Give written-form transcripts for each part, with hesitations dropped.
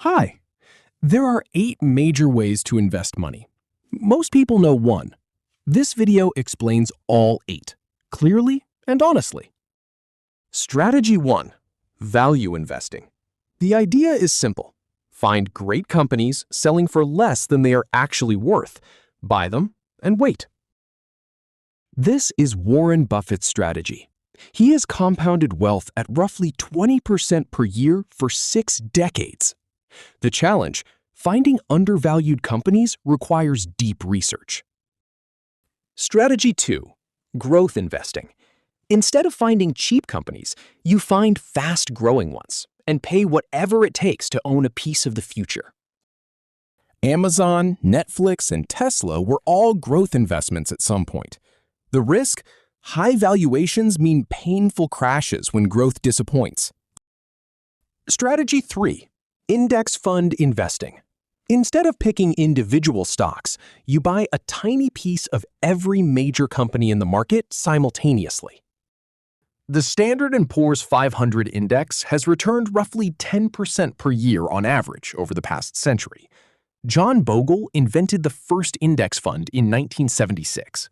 Hi. There are 8 major ways to invest money. Most people know one. This video explains all 8, clearly and honestly. Strategy 1. Value investing. The idea is simple. Find great companies selling for less than they are actually worth. Buy them and wait. This is Warren Buffett's strategy. He has compounded wealth at roughly 20% per year for 6 decades. The challenge: finding undervalued companies requires deep research. Strategy 2. Growth investing. Instead of finding cheap companies, you find fast-growing ones and pay whatever it takes to own a piece of the future. Amazon, Netflix, and Tesla were all growth investments at some point. The risk? High valuations mean painful crashes when growth disappoints. Strategy 3. Index fund investing. Instead of picking individual stocks, you buy a tiny piece of every major company in the market simultaneously. The Standard & Poor's 500 index has returned roughly 10% per year on average over the past century. John Bogle invented the first index fund in 1976.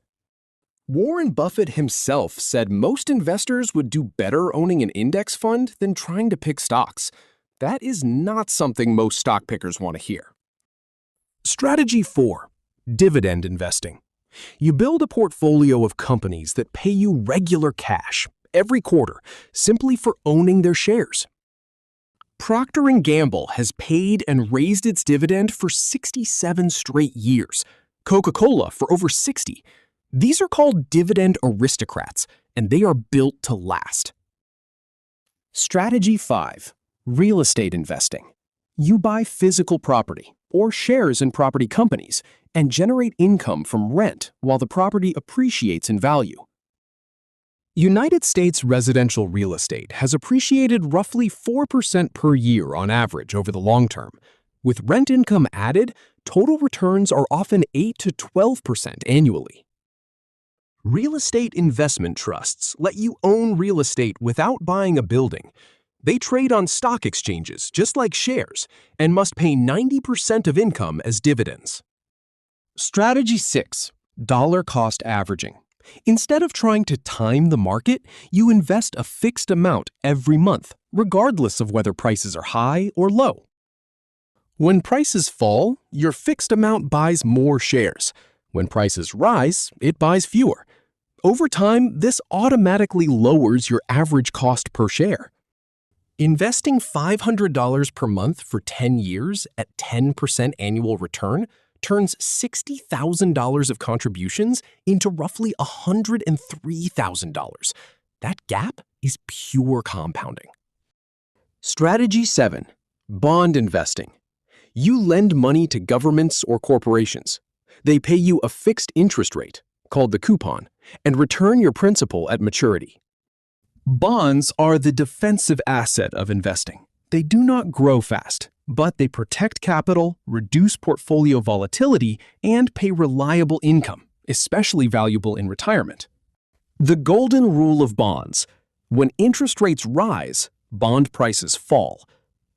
Warren Buffett himself said most investors would do better owning an index fund than trying to pick stocks. That is not something most stock pickers want to hear. Strategy 4. Dividend investing. You build a portfolio of companies that pay you regular cash every quarter simply for owning their shares. Procter & Gamble has paid and raised its dividend for 67 straight years. Coca-Cola for over 60. These are called dividend aristocrats, and they are built to last. Strategy 5. Real estate investing. You buy physical property or shares in property companies and generate income from rent while the property appreciates in value. United States residential real estate has appreciated roughly 4% per year on average over the long term. With rent income added, total returns are often 8 to 12% annually. Real estate investment trusts let you own real estate without buying a building. They trade on stock exchanges just like shares and must pay 90% of income as dividends. Strategy 6. Dollar cost averaging. Instead of trying to time the market, you invest a fixed amount every month, regardless of whether prices are high or low. When prices fall, your fixed amount buys more shares. When prices rise, it buys fewer. Over time, this automatically lowers your average cost per share. Investing $500 per month for 10 years at 10% annual return turns $60,000 of contributions into roughly $103,000. That gap is pure compounding. Strategy 7. Bond investing. You lend money to governments or corporations. They pay you a fixed interest rate, called the coupon, and return your principal at maturity. Bonds are the defensive asset of investing. They do not grow fast, but they protect capital, reduce portfolio volatility, and pay reliable income, especially valuable in retirement. The golden rule of bonds: when interest rates rise, bond prices fall.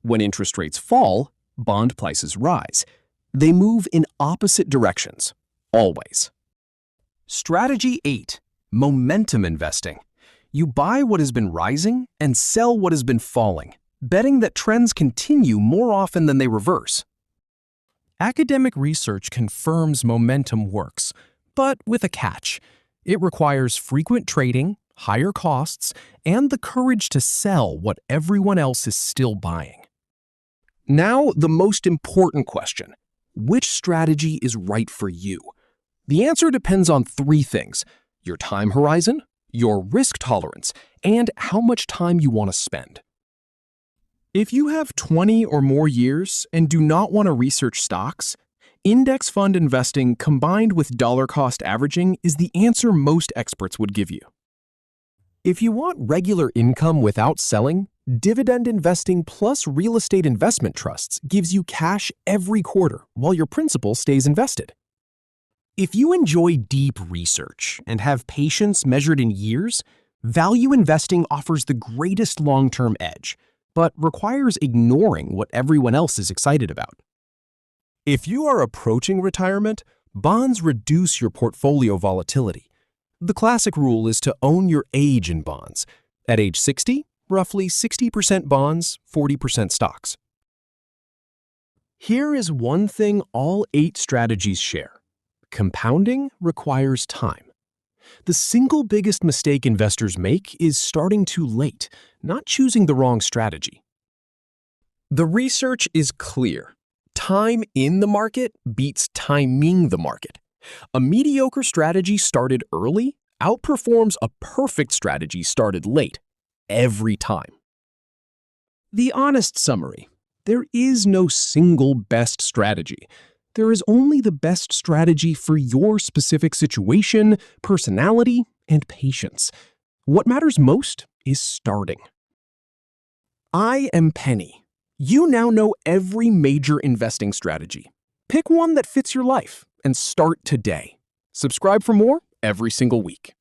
When interest rates fall, bond prices rise. They move in opposite directions, always. Strategy 8. Momentum investing. You buy what has been rising and sell what has been falling, betting that trends continue more often than they reverse. Academic research confirms momentum works, but with a catch. It requires frequent trading, higher costs, and the courage to sell what everyone else is still buying. Now, the most important question: which strategy is right for you? The answer depends on 3 things: your time horizon, your risk tolerance, and how much time you want to spend. If you have 20 or more years and do not want to research stocks, index fund investing combined with dollar cost averaging is the answer most experts would give you. If you want regular income without selling, dividend investing plus real estate investment trusts gives you cash every quarter while your principal stays invested. If you enjoy deep research and have patience measured in years, value investing offers the greatest long-term edge. but requires ignoring what everyone else is excited about. If you are approaching retirement, bonds reduce your portfolio volatility. The classic rule is to own your age in bonds. At age 60, roughly 60% bonds, 40% stocks. Here is one thing all 8 strategies share. Compounding requires time. The single biggest mistake investors make is starting too late, not choosing the wrong strategy. The research is clear. Time in the market beats timing the market. A mediocre strategy started early outperforms a perfect strategy started late, every time. The honest summary: there is no single best strategy. There is only the best strategy for your specific situation, personality, and patience. What matters most is starting. I am Penny. You now know every major investing strategy. Pick one that fits your life and start today. Subscribe for more every single week.